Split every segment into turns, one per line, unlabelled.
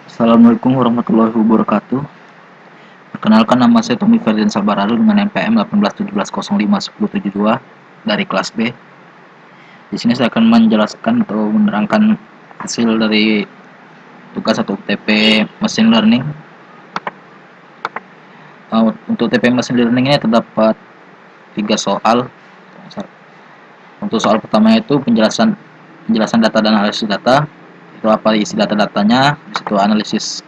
Assalamualaikum warahmatullahi wabarakatuh. Perkenalkan, nama saya Tommy Ferdian Sabararu dengan NPM 1817051072 dari kelas B. Di sini saya akan menjelaskan atau menerangkan hasil dari tugas atau TP Machine Learning. Untuk TP Machine Learning ini terdapat 3 soal. Untuk soal pertama itu penjelasan data dan analisis data. Itu apa isi data-datanya, itu analisis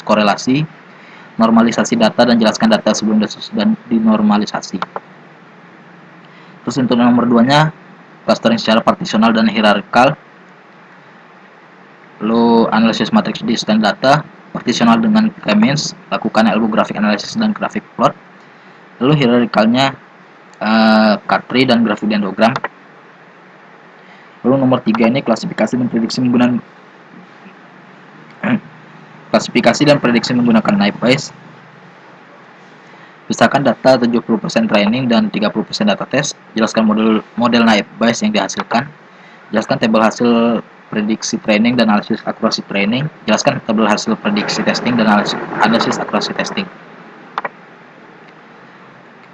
korelasi, normalisasi data, dan jelaskan data sebelum dan dinormalisasi. Terus untuk nomor 2-nya, clustering secara partisional dan hierarkal. Lalu analisis matriks di stand data, partisional dengan k-means, lakukan grafik analisis dan grafik plot. Lalu hierarkalnya K-tree dan grafik dendrogram. Lalu nomor 3 ini klasifikasi dan prediksi menggunakan naive Bayes. Pisahkan data 70% training dan 30% data test. Jelaskan model naive Bayes yang dihasilkan. Jelaskan tabel hasil prediksi training dan analisis akurasi training. Jelaskan tabel hasil prediksi testing dan analisis akurasi testing.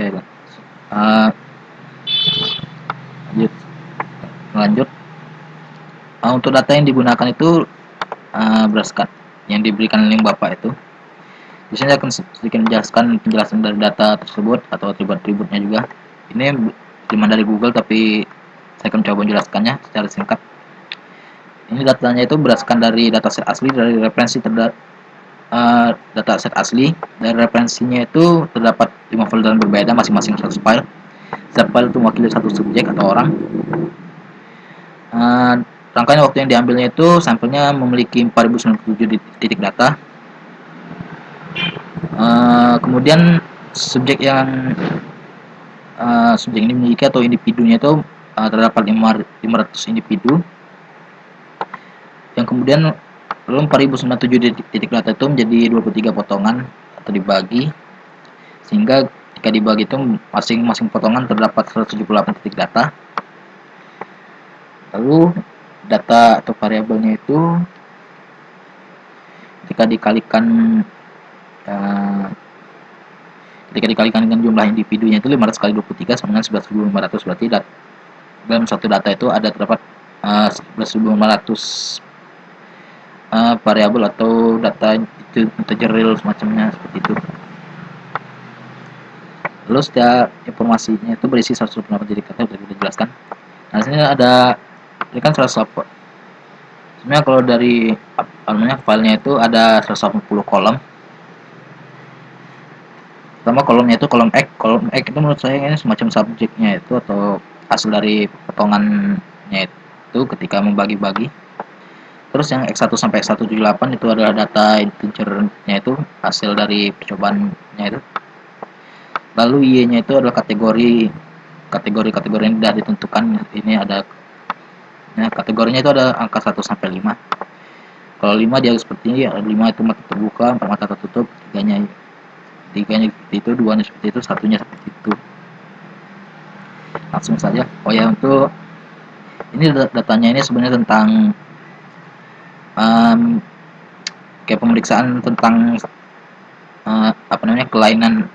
Oke, lanjut. Untuk data yang digunakan itu berdasarkan yang diberikan link Bapak itu. Di sini akan sedikit menjelaskan penjelasan dari data tersebut atau atribut-atributnya juga. Ini cuma dari Google, tapi saya akan coba menjelaskannya secara singkat. Ini datanya itu berdasarkan dari dataset asli, dari referensi dataset asli. Dari referensinya itu terdapat 5 folder berbeda, masing-masing 100 file. Setiap file itu mewakili satu subjek atau orang. Rangkaian waktu yang diambilnya itu sampelnya memiliki 4097 titik data. Kemudian subjek ini memiliki atau individunya itu terdapat 500 individu. Yang kemudian lalu 4097 titik data itu menjadi 23 potongan atau dibagi, sehingga jika dibagi itu masing-masing potongan terdapat 178 titik data. Lalu data atau variabelnya itu ketika dikalikan dengan jumlah individunya itu 500 kali 23 sama dengan 11.500. Berarti dalam satu data itu ada terdapat 11.500 variabel atau data integer real semacamnya seperti itu. Lalu setiap informasinya itu berisi 128 titik data, sudah dijelaskan. Nah, sini ini kan 180. Sebenarnya kalau dari filenya itu ada 180 kolom. Pertama kolomnya itu kolom X. Kolom X itu menurut saya ini semacam subjeknya itu atau hasil dari potongannya itu ketika membagi-bagi. Terus yang X1 sampai X178 itu adalah data integernya, itu hasil dari percobaannya itu. Lalu Y-nya itu adalah kategori yang sudah ditentukan. Ini ada kategorinya itu ada angka 1 sampai 5. Kalau 5 dia seperti ini, 5 itu mata terbuka, 4 mata tertutup, tiganya seperti itu, 2-nya seperti itu, 1-nya seperti itu. Langsung saja. Oh ya, untuk ini datanya ini sebenarnya tentang kayak pemeriksaan tentang kelainan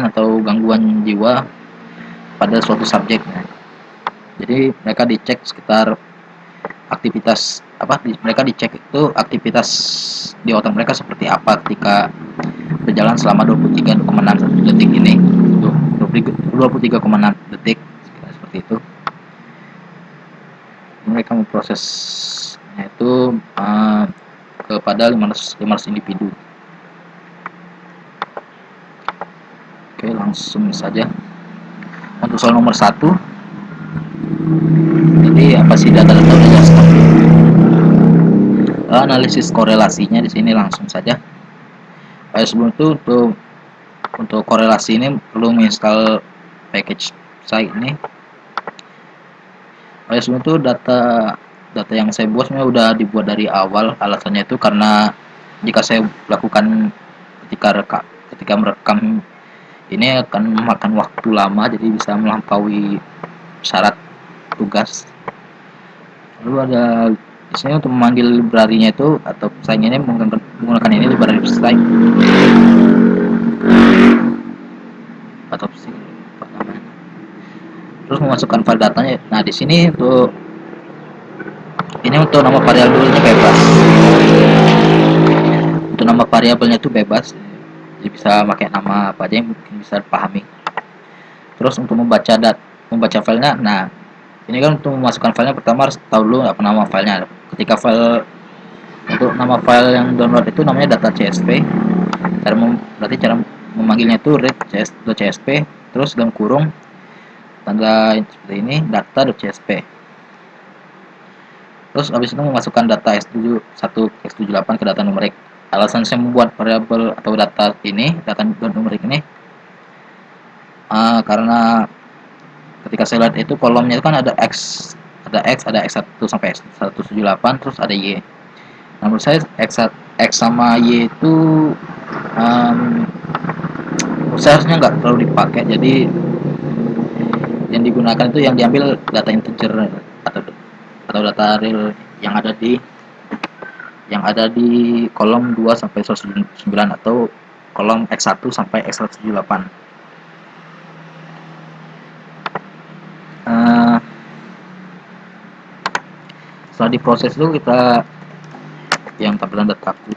atau gangguan jiwa pada suatu subjek. Jadi mereka dicek sekitar aktivitas mereka dicek itu aktivitas di otak mereka seperti apa ketika berjalan selama 23,6 detik ini. 23,6 detik seperti itu. Mereka memprosesnya itu kepada 500 individu. Oke, langsung saja untuk soal nomor 1. Jadi apa sih data-data udah jelaskan. Analisis korelasinya di sini langsung saja. Sebelum itu untuk korelasi ini perlu menginstal package site ini. Sebelum itu data yang saya buat sebenarnya udah dibuat dari awal. Alasannya itu karena jika saya lakukan ketika merekam ini akan memakan waktu lama, jadi bisa melampaui syarat tugas. Lalu ada Di sini untuk memanggil library-nya itu atau saingannya menggunakan ini library strike atau apa namanya. Terus memasukkan file datanya. Nah, di sini untuk nama variabelnya bebas. Untuk nama variabelnya itu bebas. Jadi bisa pakai nama apa aja yang mungkin bisa dipahami. Terus untuk membaca filenya, nah ini kan untuk memasukkan filenya pertama harus tahu dulu apa nama filenya. Ketika untuk nama file yang download itu namanya data.csv. Berarti cara memanggilnya itu read.csv, terus dalam kurung tanda seperti ini data.csv. Terus habis itu memasukkan data S71 X78 ke data numerik. Alasan saya membuat variabel atau data numerik ini karena ketika saya lihat itu kolomnya itu kan ada ada X1 sampai X178, terus ada Y. Nah, menurut saya X sama Y itu seharusnya nggak terlalu dipakai, jadi yang digunakan itu yang diambil data integer atau data real yang ada di kolom 2 sampai 109 atau kolom X1 sampai X178. Setelah diproses itu kita yang tampilan dataku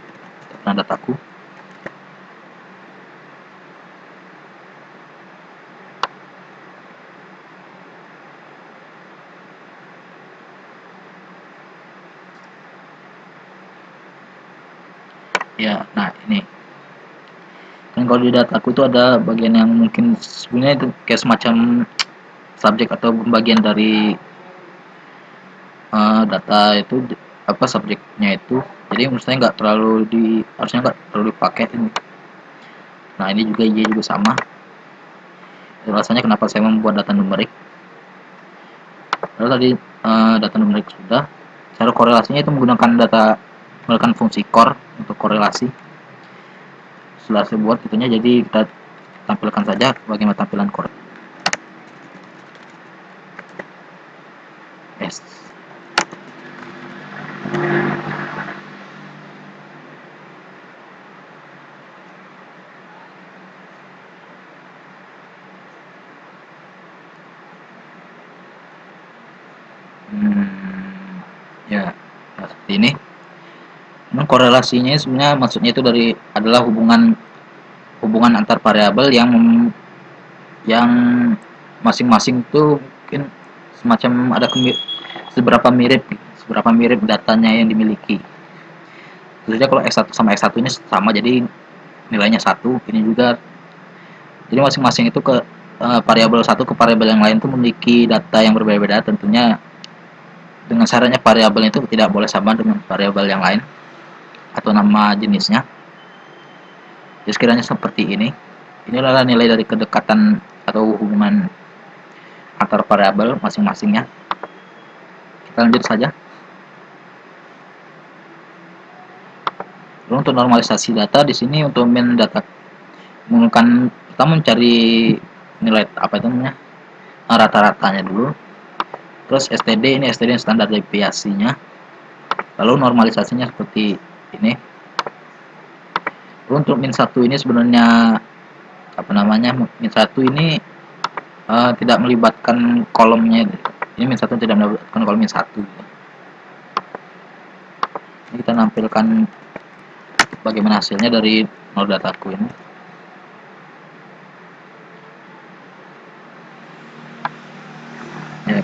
ya. Nah, ini kan kalau di dataku itu ada bagian yang mungkin sebenarnya itu kayak semacam subjek atau pembagian dari data itu apa subjeknya itu. Jadi menurut saya harusnya nggak terlalu dipakai ini. Nah, ini juga Y juga sama. Alasannya kenapa saya membuat data numerik. Lalu tadi data numerik sudah. Cara korelasinya itu menggunakan fungsi core untuk korelasi. Setelah saya buat itunya, jadi kita tampilkan saja bagaimana tampilan core. Yes. Ya, nah seperti ini. Memang korelasinya sebenarnya maksudnya itu adalah hubungan antar variabel yang masing-masing itu mungkin semacam ada seberapa mirip datanya yang dimiliki. Tentunya kalau X1 sama X1 ini sama, jadi nilainya 1, ini juga. Jadi masing-masing itu variabel satu ke variabel yang lain itu memiliki data yang berbeda-beda. Tentunya dengan syaratnya variabel itu tidak boleh sama dengan variabel yang lain atau nama jenisnya. Jadi sekiranya seperti ini adalah nilai dari kedekatan atau hubungan antar variabel masing-masingnya. Kita lanjut saja. Lalu untuk normalisasi data di sini untuk kita mencari nilai apa itu namanya rata-ratanya dulu. Terus STD ini standar deviasinya. Lalu normalisasinya seperti ini. Lalu untuk min 1 ini sebenarnya min 1 ini tidak melibatkan kolomnya. Ini min 1 tidak melibatkan kolom min 1. Ini kita nampilkan bagaimana hasilnya dari node dataku ini. Ya,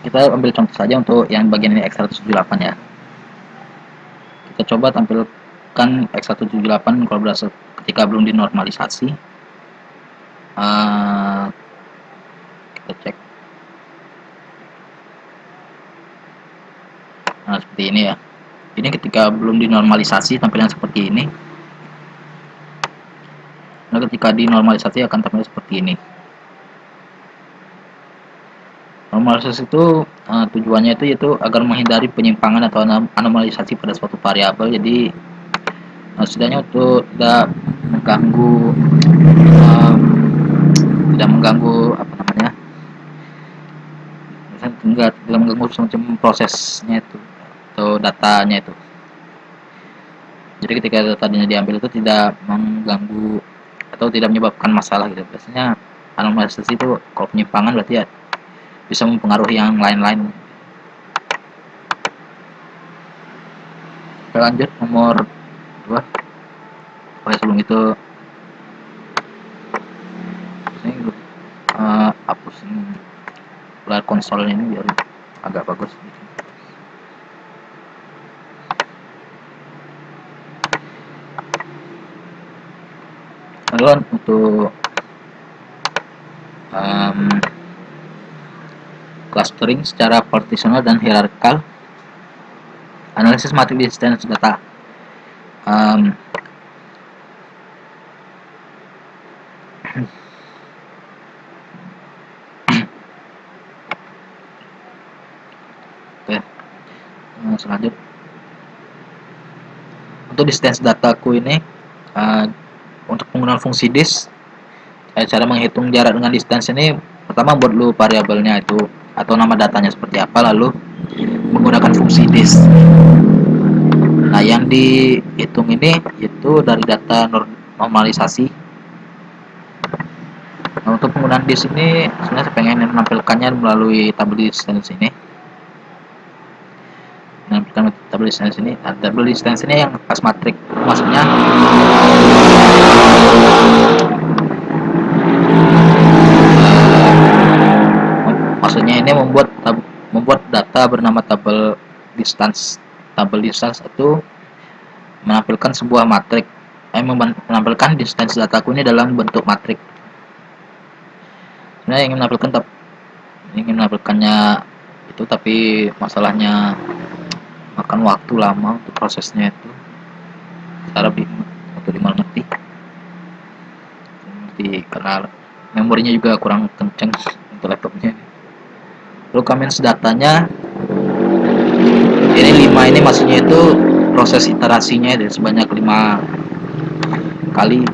kita ambil contoh saja untuk yang bagian ini X178 ya. Kita coba tampilkan X178 kalau berhasil ketika belum dinormalisasi. Kita cek. Nah, seperti ini ya. Ini ketika belum dinormalisasi tampilan seperti ini. Nah, ketika dinormalisasi akan tampil seperti ini. Normalisasi itu tujuannya itu yaitu agar menghindari penyimpangan atau anomalisasi pada suatu variabel. Jadi setidaknya untuk tidak mengganggu apa namanya, tidak mengganggu semacam prosesnya itu atau datanya itu. Jadi ketika datanya diambil itu tidak mengganggu atau tidak menyebabkan masalah gitu. Biasanya anomalisasi itu kalau penyimpangan berarti ya bisa mempengaruhi yang lain-lain. Oke, lanjut nomor 2. Oke, sebelum itu ini hapusin layar konsolnya ini biar agak bagus. Lalu untuk clustering secara partitional dan hierarkal, analisis matrix distance data. Oke, selanjut untuk distance dataku ini, untuk penggunaan fungsi dis, cara menghitung jarak dengan distance ini pertama buat lu variabelnya itu atau nama datanya seperti apa, lalu menggunakan fungsi dis. Nah, yang dihitung ini itu dari data normalisasi. Nah, untuk penggunaan dis ini sebenarnya saya pengen menampilkannya melalui tabel distance ini. Menampilkan tabel distance ini. Nah, tabel distance ini yang pas matrik, maksudnya ini membuat data bernama tabel distance. Tabel distance itu menampilkan sebuah matrik, menampilkan distance dataku ini dalam bentuk matrik. Sebenarnya ingin menampilkannya itu, tapi masalahnya makan waktu lama untuk prosesnya itu. Cara untuk dimengerti karena memorinya juga kurang kenceng untuk laptopnya. Lalu comments datanya ini 5 ini maksudnya itu proses iterasinya dari sebanyak 5 kali.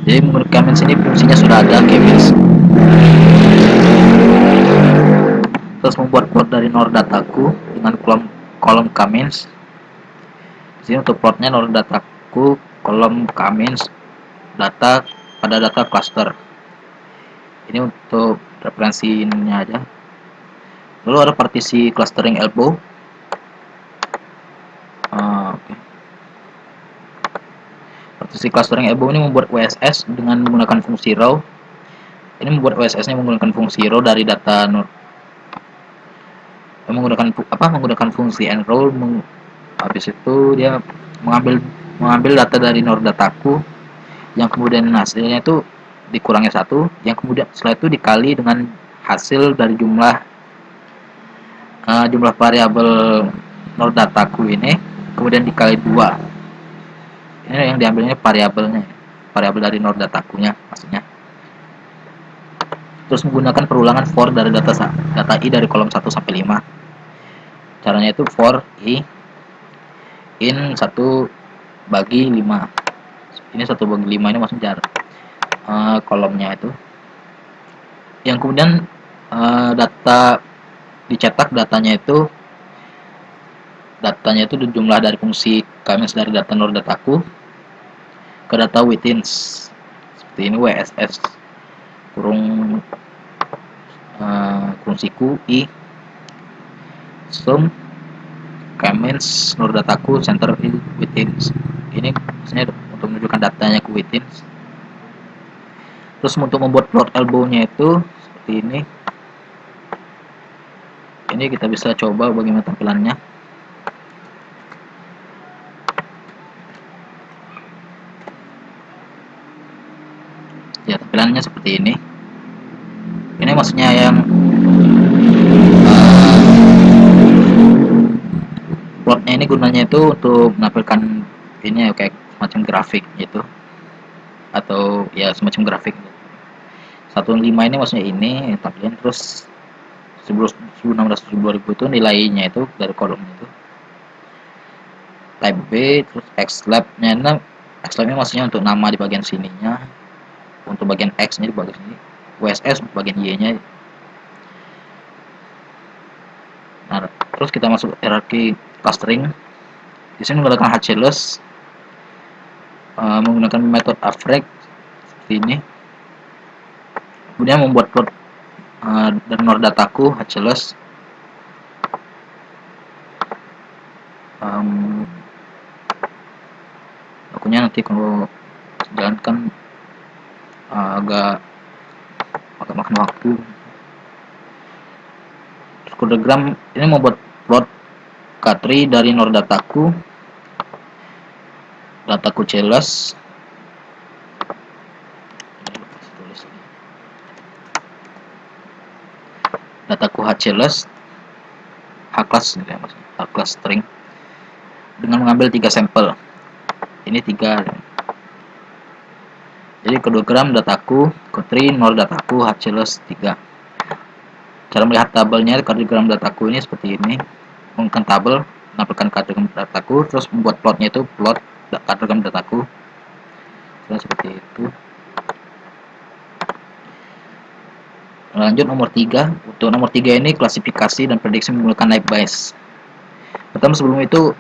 Jadi menurut comments ini fungsinya sudah ada comments. Terus membuat plot dari nor dataku dengan kolom comments. Di sini untuk plotnya nor dataku kolom comments data pada data cluster. Ini untuk referensinya aja. Lalu ada partisi clustering elbow. Partisi clustering elbow ini membuat WSS dengan menggunakan fungsi row. Ini membuat WSS-nya menggunakan fungsi row dari data menggunakan fungsi enroll. Habis itu dia mengambil data dari nor dataku, yang kemudian hasilnya itu dikurangi 1, yang kemudian setelah itu dikali dengan hasil dari jumlah variabel nor dataku ini, kemudian dikali 2. Ini yang diambilnya variabel dari nor datakunya maksudnya. Terus menggunakan perulangan for dari data i dari kolom 1 sampai 5. Caranya itu for i in 1 bagi 5. Ini 1 bagi 5 ini maksudnya kolomnya itu. Yang kemudian data dicetak datanya itu jumlah dari fungsi comments dari data nor dataku ke data within. Seperti ini WSS kurung fungsiku i sum comments nor dataku center within. Ini maksudnya untuk menunjukkan datanya ke within. Terus untuk membuat plot elbow-nya itu seperti ini. Ini kita bisa coba bagaimana tampilannya. Ya, tampilannya seperti ini. Ini maksudnya yang plotnya ini gunanya itu untuk menampilkan ini kayak semacam grafik gitu, atau ya semacam grafik. 1.5 ini maksudnya ini tampilan. Terus 1600 2000 itu nilainya itu dari kolom itu type B. Terus xlab-nya maksudnya untuk nama di bagian sininya, untuk bagian X nya di bagian sini, WSS bagian Y nya. Terus kita masuk hierarki clustering. Di sini menggunakan HCLS, menggunakan metode average seperti ini. Kemudian membuat plot dan NOR dataku HCLS. Akunya nanti kalau jalankan agak makan waktu. Terus kodegram ini membuat plot K3 dari NOR dataku CLS. Dataku HCLS H-class gitu ya, maksudnya H-class string, dengan mengambil 3 sampel. Ini 3. Jadi kodegram dataku, K3, NOR dataku, HCLS 3. Cara melihat tabelnya kodegram dataku ini seperti ini. Menggunakan tabel, menampilkan kodegram dataku, terus membuat plotnya itu plot kodegram dataku. Terus seperti itu. Lanjut nomor 3. Untuk nomor 3 ini klasifikasi dan prediksi menggunakan naive Bayes. Pertama sebelum itu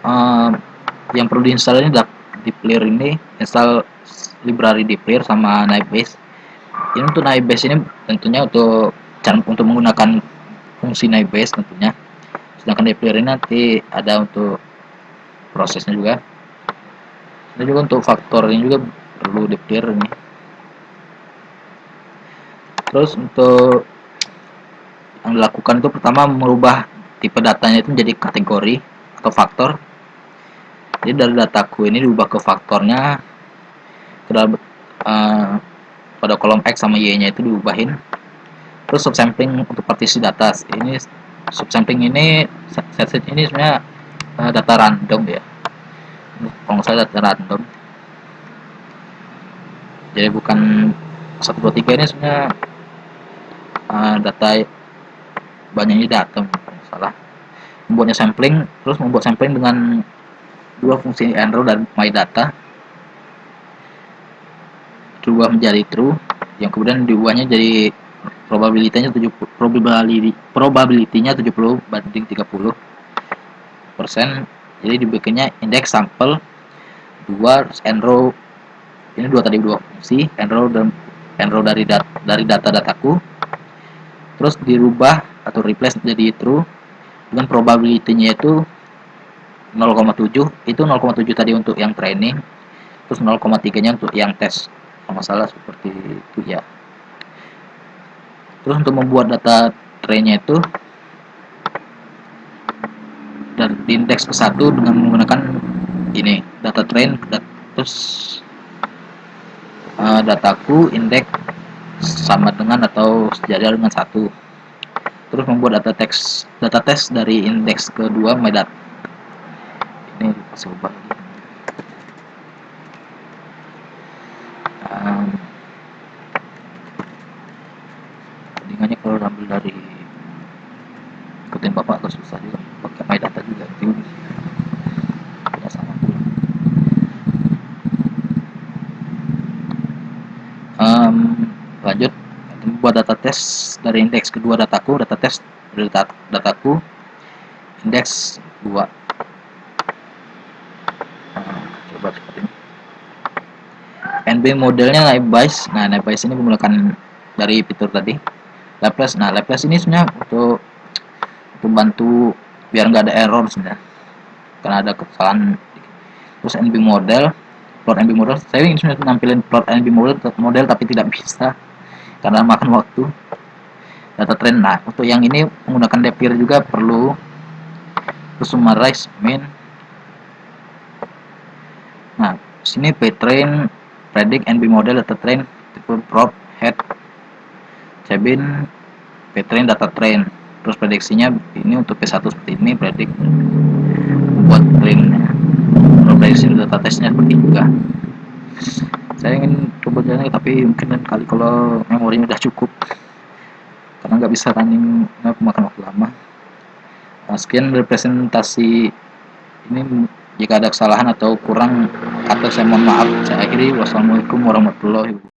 yang perlu diinstal ini dplyr ini, install library dplyr sama naive Bayes. Ini untuk naive Bayes ini tentunya untuk menggunakan fungsi naive Bayes tentunya. Sedangkan dplyr ini nanti ada untuk prosesnya juga. Dan juga untuk faktor ini juga perlu dplyr ini. Terus untuk yang dilakukan itu pertama merubah tipe datanya itu menjadi kategori atau faktor. Jadi dari dataku ini diubah ke faktornya, pada kolom X sama Y nya itu diubahin. Terus subsampling untuk partisi data ini, subsampling ini set ini sebenarnya data random ya, kalau nggak salah data random, jadi bukan 1, 2, 3 ini sebenarnya data banyaknya data, salah. Membuatnya sampling, terus membuat sampling dengan 2 fungsi enroll dan myData, berubah menjadi true, yang kemudian diubahnya jadi probability-nya 70 banding 30%. Jadi dibikinnya indeks sampel 2 enroll, ini 2 fungsi enroll dan enroll dari dataku, terus dirubah atau replace menjadi true dengan probability-nya itu 0,7. Itu 0,7 tadi untuk yang training, terus 0,3 nya untuk yang tes, kalau masalah seperti itu ya. Terus untuk membuat data trainnya itu dan indeks ke 1 dengan menggunakan ini data train, terus dataku indeks sama dengan atau sejajar dengan 1. Terus membuat data test dari indeks kedua myData. Ini kasih ubah lagi. Bandingannya kalau ambil dari ikutin bapak agak susah juga, pakai myData juga itu tidak sama pula. Lanjut membuat data test dari indeks kedua dataku, data test dari dataku indeks 2. Coba seperti ini. NB modelnya naive Bayes. Nah, naive Bayes ini menggunakan dari fitur tadi Laplace. Nah, Laplace ini sebenarnya untuk bantu biar nggak ada error sebenarnya, karena ada kesalahan. Terus NB model, plot NB model, saya ingin sebenarnya nampilin plot NB model tapi tidak bisa karena makan waktu. Data trend. Nah, untuk yang ini menggunakan dplyr juga perlu. Terus summarize main. Nah, sini ptrain, predict, NB model, data train, tipe prop, head, cabin, ptrain, data train. Terus prediksinya ini untuk P1 seperti ini, predict buat trainnya. Kalau prediksi data testnya seperti juga. Saya ingin coba jalan tapi mungkin kali kalau memorinya udah cukup, karena nggak bisa running, makan waktu lama. Nah, sekian representasi ini. Jika ada kesalahan atau kurang kata saya mohon maaf. Saya akhiri. Wassalamualaikum warahmatullahi wabarakatuh.